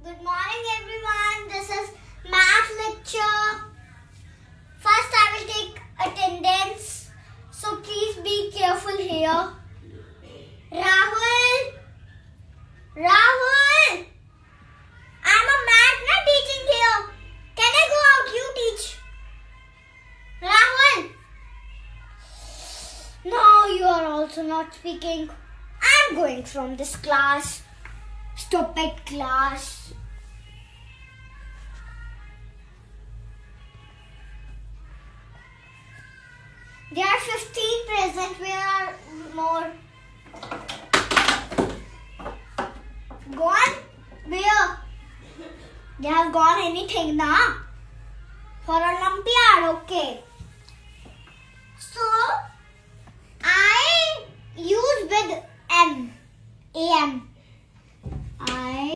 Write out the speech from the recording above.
Good morning everyone. This is math lecture. First I will take attendance. So please be careful here. Rahul. Rahul. I'm a math not teaching here. Can I go out? You teach. Rahul. No, you are also not speaking. I'm going from this class. Stupid class. There are 15 present. Where are more? Gone? Where? They have gone anything now? For Olympiad, okay. So, I use with M. AM. I